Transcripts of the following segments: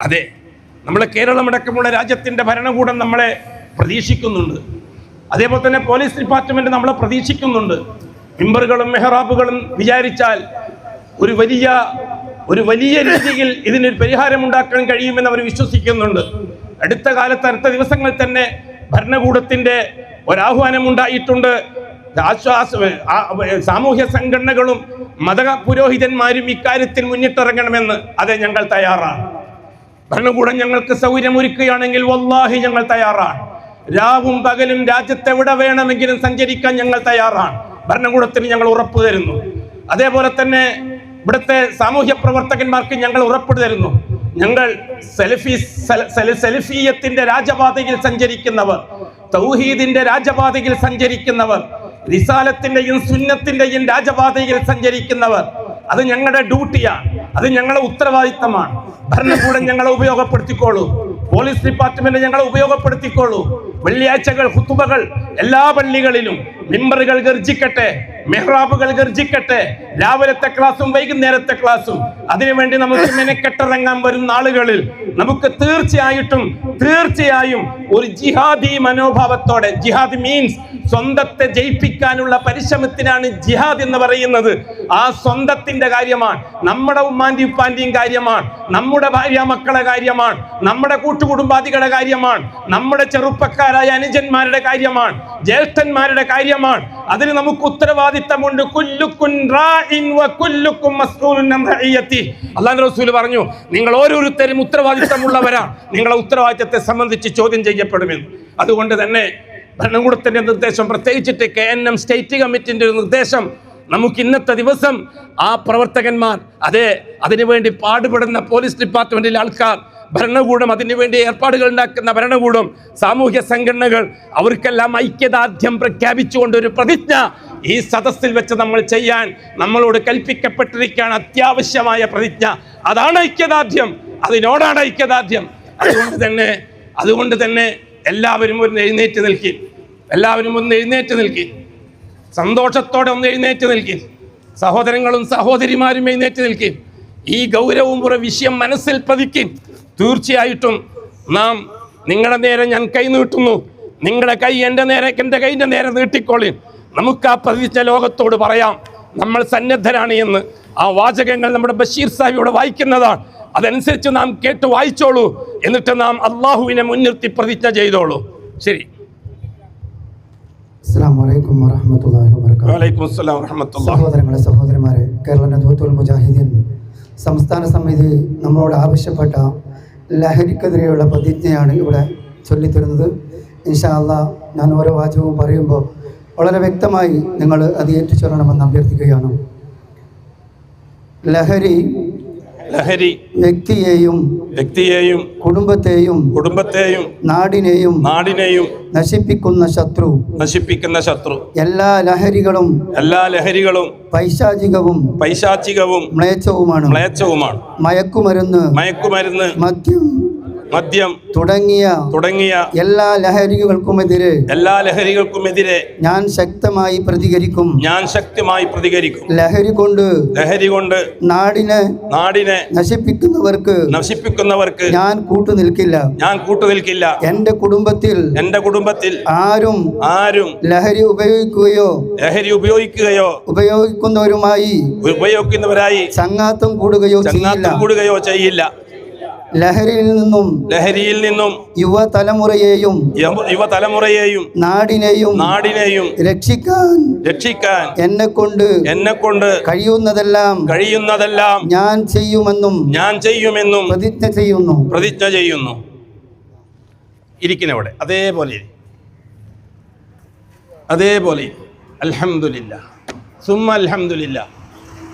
അതെ, നമ്മളെ കേരളമടക്കമുള്ള രാജ്യത്തിൻ്റെ ഭരണകൂടം നമ്മളെ പ്രതീക്ഷിക്കുന്നുണ്ട്. അതേപോലെ തന്നെ പോലീസ് ഡിപ്പാർട്ട്മെന്റ് നമ്മളെ പ്രതീക്ഷിക്കുന്നുണ്ട്. മിമ്പറുകളും മെഹ്റാബുകളും വിചാരിച്ചാൽ ഒരു വലിയ രീതിയിൽ ഇതിനൊരു പരിഹാരമുണ്ടാക്കാൻ കഴിയുമെന്ന് അവർ വിശ്വസിക്കുന്നുണ്ട്. അടുത്ത കാലത്ത്, അടുത്ത ദിവസങ്ങളിൽ തന്നെ ഭരണകൂടത്തിന്റെ ഒരാഹ്വാനം ഉണ്ടായിട്ടുണ്ട്. സാമൂഹ്യ സംഘടനകളും മത പുരോഹിതന്മാരും ഇക്കാര്യത്തിൽ മുന്നിട്ടിറങ്ങണമെന്ന്. അതെ, ഞങ്ങൾ തയ്യാറാണ്. ഭരണകൂടം ഞങ്ങൾക്ക് സൗകര്യമൊരുക്കുകയാണെങ്കിൽ വല്ലാഹി ഞങ്ങൾ തയ്യാറാണ്. രാവും പകലും രാജ്യത്തെവിടെ വേണമെങ്കിലും സഞ്ചരിക്കാൻ ഞങ്ങൾ തയ്യാറാണ്. ഭരണകൂടത്തിന് ഞങ്ങൾ ഉറപ്പ് തരുന്നു. അതേപോലെ തന്നെ ഇവിടുത്തെ സാമൂഹ്യ പ്രവർത്തകന്മാർക്ക് ഞങ്ങൾ ഉറപ്പ് തരുന്നു. ഞങ്ങൾ സലഫിയത്തിന്റെ രാജപാതയിൽ സഞ്ചരിക്കുന്നവർ, തൗഹീദിന്റെ രാജപാതയിൽ സഞ്ചരിക്കുന്നവർ, റിസാലത്തിന്റെയും സുന്നത്തിന്റെയും രാജപാതയിൽ സഞ്ചരിക്കുന്നവർ. അത് ഞങ്ങളുടെ ഡ്യൂട്ടിയാണ്, അത് ഞങ്ങളുടെ ഉത്തരവാദിത്തമാണ്. ഭരണകൂടം ഞങ്ങളെ ഉപയോഗപ്പെടുത്തിക്കോളൂ, പോലീസ് ഡിപ്പാർട്ട്മെന്റ് ഞങ്ങളെ ഉപയോഗപ്പെടുത്തിക്കോളൂ. വെള്ളിയാഴ്ചകൾ ഖുതുബകൾ എല്ലാ പള്ളികളിലും മിമ്പറുകൾ ഗർജിക്കട്ടെ, മെഹ്റാബുകൾ ഗർജിക്കട്ടെ. രാവിലത്തെ ക്ലാസ്സും വൈകുന്നേരത്തെ ക്ലാസ്സും അതിനുവേണ്ടി നമുക്ക് മെനക്കെട്ടിറങ്ങാൻ വരുന്ന ആളുകളിൽ നമുക്ക് തീർച്ചയായും ഒരു ജിഹാദി മനോഭാവത്തോടെ, ജിഹാദ് മീൻസ് സ്വന്തത്തെ ജയിപ്പിക്കാനുള്ള പരിശ്രമത്തിനാണ് ജിഹാദ് എന്ന് പറയുന്നത്. ആ സ്വന്തത്തിന്റെ കാര്യമാണ്, നമ്മുടെ ഉമ്മാന്റെയും ഉപ്പാന്റെയും കാര്യമാണ്, നമ്മുടെ ഭാര്യ മക്കളെ കാര്യമാണ്, നമ്മുടെ കൂട്ടുകുടുംബാദികളുടെ കാര്യമാണ്, നമ്മുടെ ചെറുപ്പക്കാരായ അനുജന്മാരുടെ കാര്യമാണ്, ജ്യേഷ്ഠന്മാരുടെ കാര്യമാണ്. അതിന് നമുക്ക് ഉത്തരവാദിത്തമുണ്ട്. അല്ലാഹു റസൂൽ പറഞ്ഞു, നിങ്ങൾ ഓരോരുത്തരും ഉത്തരവാദിത്തമുള്ളവരാണ്, നിങ്ങളെ ഉത്തരവാദിത്തത്തെ സംബന്ധിച്ച് ചോദ്യം ചെയ്യപ്പെടുമെന്ന്. അതുകൊണ്ട് തന്നെ ഭരണകൂടത്തിന്റെ നിർദ്ദേശം, പ്രത്യേകിച്ചിട്ട് KNM സ്റ്റേറ്റ് കമ്മിറ്റിന്റെ ഒരു നിർദ്ദേശം, നമുക്ക് ഇന്നത്തെ ദിവസം ആ പ്രവർത്തകന്മാർ, അതെ, അതിനുവേണ്ടി പാടുപെടുന്ന പോലീസ് ഡിപ്പാർട്ട്മെന്റിലെ ആൾക്കാർ, ഭരണകൂടം, അതിനുവേണ്ടി ഏർപ്പാടുകൾ ഉണ്ടാക്കുന്ന ഭരണകൂടം, സാമൂഹ്യ സംഘടനകൾ, അവർക്കെല്ലാം ഐക്യദാർഢ്യം പ്രഖ്യാപിച്ചുകൊണ്ട് ഒരു പ്രതിജ്ഞ ഈ സദസ്സിൽ വെച്ച് നമ്മൾ ചെയ്യാൻ നമ്മളോട് കൽപ്പിക്കപ്പെട്ടിരിക്കുകയാണ്. അത്യാവശ്യമായ പ്രതിജ്ഞ. അതാണ് ഐക്യദാർഢ്യം, അതിനോടാണ് ഐക്യദാർഢ്യം. അതുകൊണ്ട് തന്നെ എല്ലാവരും ഒന്ന് എഴുന്നേറ്റ് നിൽക്കി, സന്തോഷത്തോടെ ഒന്ന് എഴുന്നേറ്റ് നിൽക്കി. സഹോദരങ്ങളും സഹോദരിമാരും എഴുന്നേറ്റ് നിൽക്കി. ഈ ഗൗരവം വിഷയം മനസ്സിൽ പതിക്കി. തീർച്ചയായിട്ടും നാം, നിങ്ങളുടെ നേരെ ഞാൻ കൈ നീട്ടുന്നു, നിങ്ങളുടെ കൈ എൻ്റെ കൈൻ്റെ നേരെ നീട്ടിക്കോളി. നമുക്ക് ആ പ്രതിജ്ഞ ലോകത്തോട് പറയാം, നമ്മൾ സന്നദ്ധരാണ് എന്ന്. ആ വാചകങ്ങൾ നമ്മുടെ ബഷീർ സാഹിബ് ഇവിടെ വായിക്കുന്നതാണ്. അതനുസരിച്ച് നാം കേട്ട് വായിച്ചോളൂ. എന്നിട്ട് നാം അള്ളാഹുവിനെ മുൻനിർത്തി പ്രതിജ്ഞ ചെയ്തോളൂ. ശരി. സഹോദരങ്ങളെ, സഹോദരിമാരെ, കേരള നദ്വത്തുൽ മുജാഹിദീൻ സംസ്ഥാന സമിതി നമ്മളോട് ആവശ്യപ്പെട്ട ലഹരിക്കെതിരെയുള്ള പ്രതിജ്ഞയാണ് ഇവിടെ ചൊല്ലിത്തരുന്നത്. ഇൻഷാ അല്ലാഹ് ഞാൻ ഓരോ വാചകവും പറയുമ്പോൾ വളരെ വ്യക്തമായി നിങ്ങൾ അത് ഏറ്റുചൊല്ലണമെന്ന് അഭ്യർത്ഥിക്കുകയാണ്. ലഹരി വ്യക്തിയെയും കുടുംബത്തെയും നാടിനെയും നശിപ്പിക്കുന്ന ശത്രു. എല്ലാ ലഹരികളും പൈശാചികവും മ്ലേച്ഛവുമാണ്. മയക്കുമരുന്ന്, മദ്യം തുടങ്ങിയ എല്ലാ ലഹരികൾക്കുമെതിരെ ഞാൻ ശക്തമായി പ്രതികരിക്കും. ലഹരി കൊണ്ട് നാടിനെ നശിപ്പിക്കുന്നവർക്ക് ഞാൻ കൂട്ടുനിൽക്കില്ല. എന്റെ കുടുംബത്തിൽ ആരും ലഹരി ഉപയോഗിക്കുകയോ ഉപയോഗിക്കുന്നവരായി ചങ്ങാത്തം കൂടുകയോ ചെയ്യില്ല. ലഹരിയിൽ നിന്നും യുവതലമുറയെയും നാടിനെയും രക്ഷിക്കാൻ എന്നെക്കൊണ്ട് കഴിയുന്നതെല്ലാം ഞാൻ ചെയ്യുമെന്നും പ്രതിജ്ഞ ചെയ്യുന്നു. ഇരിക്കുന്നവിടെ അതേപോലെ അൽഹംദുലില്ലാ സുമ്മ അൽഹംദുലില്ലാ.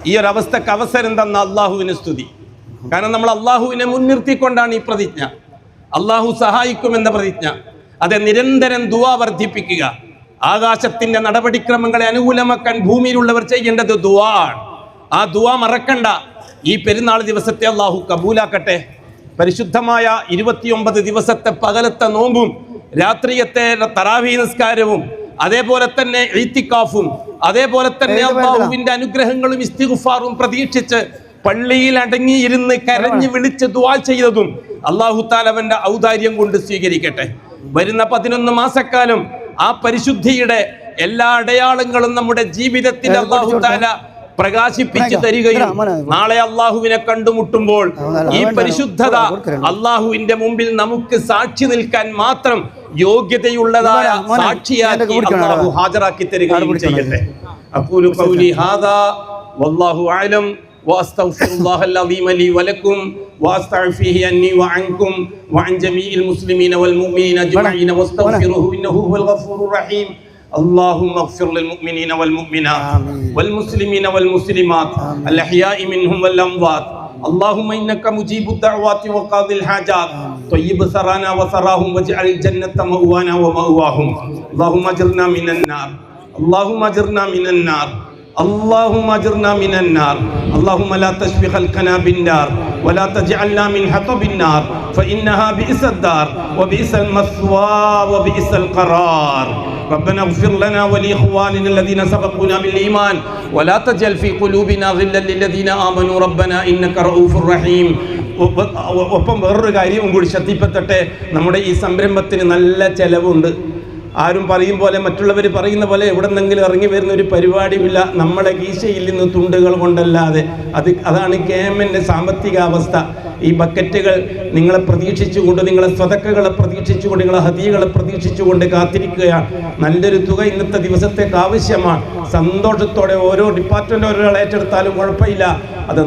ഈ ഒരു അവസ്ഥക്ക് അവസരം തന്ന അള്ളാഹുവിന് സ്തുതി. കാരണം നമ്മൾ അള്ളാഹുവിനെ മുൻനിർത്തിക്കൊണ്ടാണ് ഈ പ്രതിജ്ഞ. അള്ളാഹു സഹായിക്കുമെന്ന പ്രതിജ്ഞ. അത് നിരന്തരം ദുആ വർദ്ധിപ്പിക്കുക. ആകാശത്തിന്റെ നടപടിക്രമങ്ങളെ അനുകൂലമാക്കാൻ ഭൂമിയിലുള്ളവർ ചെയ്യേണ്ടത് ദുആ ആണ്. ആ ദുആ മറക്കണ്ട. ഈ പെരുന്നാൾ ദിവസത്തെ അള്ളാഹു കബൂലാക്കട്ടെ. പരിശുദ്ധമായ 29 ദിവസത്തെ പകലത്തെ നോമ്പും രാത്രിയത്തെ തറാവീഹ് നിസ്കാരവും അതേപോലെ തന്നെ ഇത്തിക്കാഫും അതേപോലെ തന്നെ അള്ളാഹുവിന്റെ അനുഗ്രഹങ്ങളും ഇസ്തിഗ്ഫാറും പ്രതീക്ഷിച്ച് പള്ളിയിൽ അടങ്ങിയിരുന്ന് കരഞ്ഞു വിളിച്ച് ദുആ ചെയ്തതും അല്ലാഹു തആല അവന്റെ ഔദാര്യം കൊണ്ട് സ്വീകരിക്കട്ടെ. വരുന്ന 11 മാസക്കാലം ആ പരിശുദ്ധിയുടെ എല്ലാ അടയാളങ്ങളും നമ്മുടെ ജീവിതത്തിൽ അല്ലാഹു തആല പ്രകാശിപ്പിച്ചു തരികയും നാളെ അള്ളാഹുവിനെ കണ്ടുമുട്ടുമ്പോൾ ഈ പരിശുദ്ധത അള്ളാഹുവിന്റെ മുമ്പിൽ നമുക്ക് സാക്ഷി നിൽക്കാൻ മാത്രം യോഗ്യതയുള്ളതായ സാക്ഷിയാക്കി അള്ളാഹു ഹാജരാക്കി തരികയും ചെയ്യട്ടെ. അഖൂലു ഖൗലി ഹാദാ വല്ലാഹു അഅലം വഅസ്തഗ്ഫിറുല്ലാഹൽ അദീമ ലി വലക്കും വഅസ്തഗ്ഫിഹി അന്നി വഅൻകും വഅൻ ജമീഇൽ മുസ്ലിമീന വൽ മുഅ്മിനീന അജ്മഈന വസ്തഗ്ഫിറുഹു ഇന്നഹു ഹുവൽ ഗഫൂറുർ റഹീം. اللهم اغفر للمؤمنين والمؤمنات والمسلمين والمسلمات الأحياء منهم والأموات. اللهم إنك مجيب الدعوات وقاضي الحاجات. طيب ثرانا وثراهم واجعل الجنة مأوانا ومأواهم. اللهم أجرنا من النار. اللهم أجرنا من النار. اللهم أجرنا من النار. اللهم لا تشفي خلقنا بالنار ولا تجعلنا من حطب النار فإنها بئس الدار وبئس المثوى وبئس القرار. ربنا اغفر لنا ولإخواننا الذين سبقونا بالإيمان ولا تجعل في قلوبنا غلا للذين آمنوا ربنا إنك رؤوف رحيم. ഒപ്പം വേറൊരു കാര്യം കൂടി ശ്രദ്ധിക്കട്ടെ. നമ്മുടെ ഈ സംരംഭത്തിന് നല്ല ചെലവുണ്ട്. ആരും പറയും പോലെ, മറ്റുള്ളവർ പറയുന്ന പോലെ എവിടെ നിന്നെങ്കിലും ഇറങ്ങി വരുന്ന ഒരു പരിപാടിയില്ല. നമ്മുടെ കീശയിൽ നിന്ന് തുണ്ടുകൾ കൊണ്ടല്ലാതെ. അതാണ് KMN സാമ്പത്തിക അവസ്ഥ. ഈ ബക്കറ്റുകൾ നിങ്ങളെ പ്രതീക്ഷിച്ചുകൊണ്ട്, നിങ്ങളെ സ്വതക്കകളെ പ്രതീക്ഷിച്ചുകൊണ്ട്, നിങ്ങളെ ഹദിയകളെ പ്രതീക്ഷിച്ചുകൊണ്ട് കാത്തിരിക്കുകയാണ്. നല്ലൊരു തുക ഇന്നത്തെ ദിവസത്തേക്ക് ആവശ്യമാണ്. സന്തോഷത്തോടെ ഓരോ ഡിപ്പാർട്ട്മെന്റ് ഒരാൾ ഏറ്റെടുത്താലും കുഴപ്പമില്ല. അത്